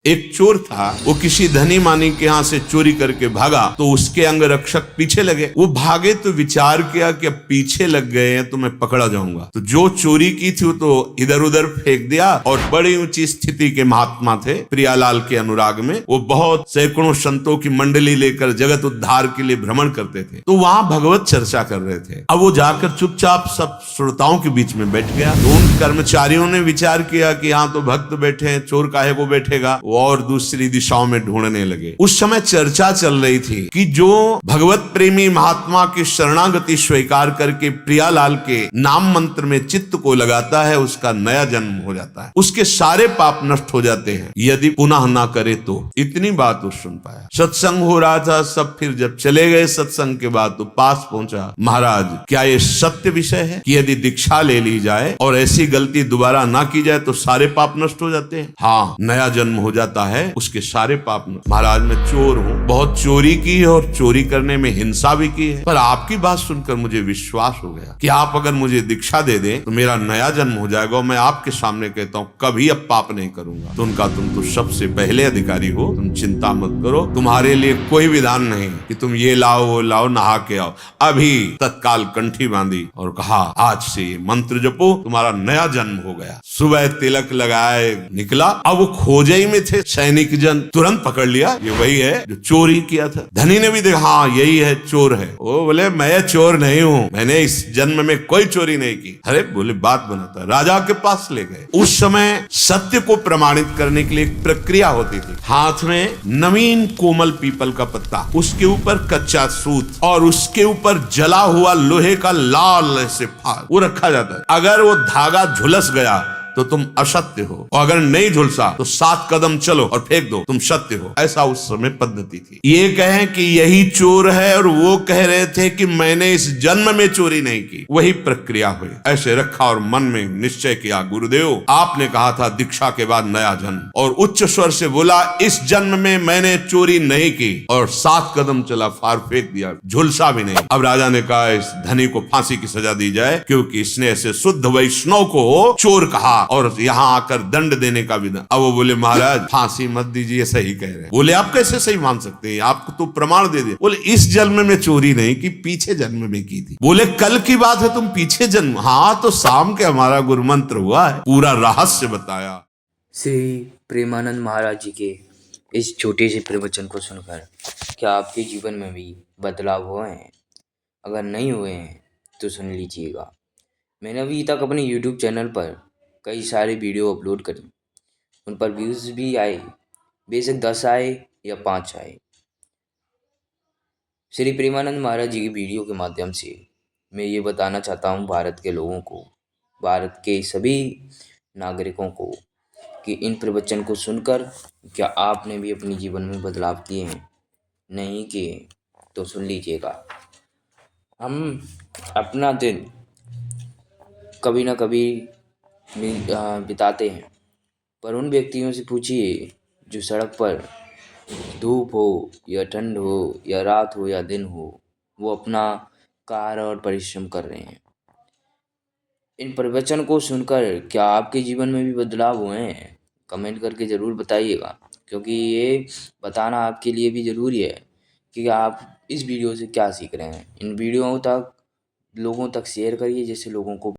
एक चोर था, वो किसी धनी मानी के यहाँ से चोरी करके भागा तो उसके अंगरक्षक पीछे लगे। वो भागे तो विचार किया कि अब पीछे लग गए हैं तो मैं पकड़ा जाऊंगा। तो जो चोरी की थी वो तो इधर उधर फेंक दिया। और बड़ी ऊंची स्थिति के महात्मा थे प्रियालाल के अनुराग में। वो बहुत सैकड़ों संतों की मंडली लेकर जगत उद्धार के लिए भ्रमण करते थे। तो वहां भगवत चर्चा कर रहे थे। अब वो जाकर चुपचाप सब श्रोताओं के बीच में बैठ गया। तो उन कर्मचारियों ने विचार किया कि यहाँ तो भक्त बैठे हैं, चोर काहे को बैठेगा। और दूसरी दिशाओं में ढूंढने लगे। उस समय चर्चा चल रही थी कि जो भगवत प्रेमी महात्मा की शरणागति स्वीकार करके प्रियालाल के नाम मंत्र में चित्त को लगाता है उसका नया जन्म हो जाता है, उसके सारे पाप नष्ट हो जाते हैं यदि पुनः ना करे तो। इतनी बात वो सुन पाया। सत्संग हो रहा था, सब फिर जब चले गए सत्संग के बाद तो पास पहुंचा, महाराज क्या ये सत्य विषय है कि यदि दीक्षा ले ली जाए और ऐसी गलती दोबारा ना की जाए तो सारे पाप नष्ट हो जाते हैं? हाँ, नया जन्म हो जाता है, उसके सारे पाप नष्ट। महाराज मैं चोर हूँ, बहुत चोरी की है और चोरी करने में हिंसा भी की है, पर आपकी बात सुनकर मुझे विश्वास हो गया कि आप अगर मुझे दीक्षा दे दें तो मेरा नया जन्म हो जाएगा और मैं आपके सामने कहता हूँ कभी अब पाप नहीं करूंगा। तो उनका तुम तो सबसे पहले अधिकारी हो, तुम चिंता मत करो, तुम्हारे लिए कोई विधान नहीं कि तुम ये लाओ वो लाओ, नहा के आओ। अभी तत्काल कंठी बांधी और कहा आज से ये मंत्र जपो, तुम्हारा नया जन्म हो गया। सुबह तिलक लगाए निकला। अब वो खोजे ही में थे, सैनिक जन तुरंत पकड़ लिया, ये वही है जो चोरी किया था। धनी ने भी देखा, हाँ यही है, चोर है। वो बोले मैं चोर नहीं हूँ, मैंने इस जन्म में कोई चोरी नहीं की। अरे बोले बात बनाता, राजा के पास ले गए। उस समय सत्य को प्रमाणित करने के लिए एक प्रक्रिया होती थी। हाथ में नवीन कोमल पीपल का पत्ता, उसके ऊपर कच्चा सूत और उसके ऊपर जला हुआ लोहे का लाल से फाल वो रखा जाता है। अगर वो धागा झुलस गया तो तुम असत्य हो, और अगर नहीं झुलसा तो 7 कदम चलो और फेंक दो, तुम सत्य हो। ऐसा उस समय पद्धति थी। ये कहें कि यही चोर है और वो कह रहे थे कि मैंने इस जन्म में चोरी नहीं की, वही प्रक्रिया हुई। ऐसे रखा और मन में निश्चय किया, गुरुदेव आपने कहा था दीक्षा के बाद नया जन्म, और उच्च स्वर से बोला इस जन्म में मैंने चोरी नहीं की, और 7 कदम चला, फार फेंक दिया, झुलसा भी नहीं। अब राजा ने कहा इस धनी को फांसी की सजा दी जाए, क्योंकि इसने ऐसे शुद्ध वैष्णव को चोर कहा और यहाँ आकर दंड देने का विधान। अब वो बोले महाराज फांसी मत दीजिए, सही कह रहे हैं। बोले आप कैसे सही मान सकते हैं, आपको तो प्रमाण दे दे। बोले इस जन्म में चोरी नहीं की, पीछे जन्म में की थी। बोले कल की बात है, तुम पीछे जन्म? हाँ तो शाम के हमारा गुरु मंत्र हुआ है, पूरा रहस्य बताया। श्री प्रेमानंद महाराज जी के इस छोटे से प्रवचन को सुनकर क्या आपके जीवन में भी बदलाव हुए हैं? अगर नहीं हुए हैं तो सुन लीजिएगा। मैंने अभी तक अपने YouTube चैनल पर कई सारे वीडियो अपलोड करी, उन पर व्यूज़ भी आए, बेशक 10 आए या 5 आए। श्री प्रेमानंद महाराज जी की वीडियो के माध्यम से मैं ये बताना चाहता हूँ भारत के लोगों को, भारत के सभी नागरिकों को, कि इन प्रवचन को सुनकर क्या आपने भी अपने जीवन में बदलाव किए हैं? नहीं किए तो सुन लीजिएगा। हम अपना दिन कभी ना कभी बिताते हैं, पर उन व्यक्तियों से पूछिए जो सड़क पर धूप हो या ठंड हो या रात हो या दिन हो, वो अपना कार्य और परिश्रम कर रहे हैं। इन प्रवचन को सुनकर क्या आपके जीवन में भी बदलाव हुए हैं? कमेंट करके ज़रूर बताइएगा, क्योंकि ये बताना आपके लिए भी ज़रूरी है कि आप इस वीडियो से क्या सीख रहे हैं। इन वीडियो तक लोगों तक शेयर करिए, जिससे लोगों को